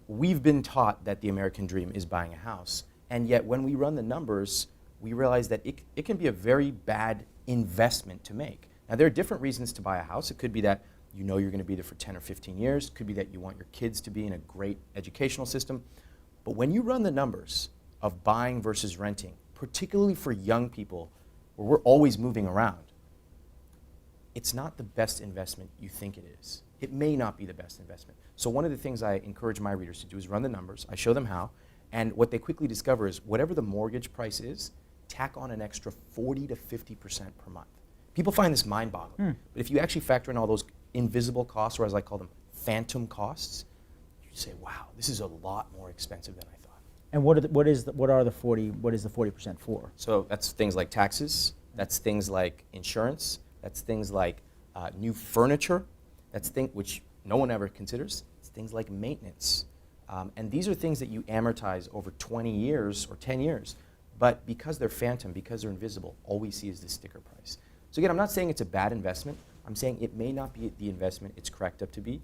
we've been taught that the American dream is buying a house, and yet when we run the numbers, we realize that it can be a very bad investment to make. Now, there are different reasons to buy a house. It could be that you know you're going to be there for 10 or 15 years. It could be that you want your kids to be in a great educational system. But when you run the numbers of buying versus renting, particularly for young people, where we're always moving around, it's not the best investment you think it is. It may not be the best investment. So one of the things I encourage my readers to do is run the numbers. I show them how. And what they quickly discover is whatever the mortgage price is, tack on an extra 40 to 50% per month. People find this mind-boggling. But if you actually factor in all those invisible costs, or as I call them, phantom costs, you say, wow, this is a lot more expensive than I thought. And what is the 40% for? So that's things like taxes, that's things like insurance, that's things like new furniture, that's which no one ever considers. It's things like maintenance. And these are things that you amortize over 20 years or 10 years. But because they're phantom, because they're invisible, all we see is the sticker price. So again, I'm not saying it's a bad investment. I'm saying it may not be the investment it's cracked up to be.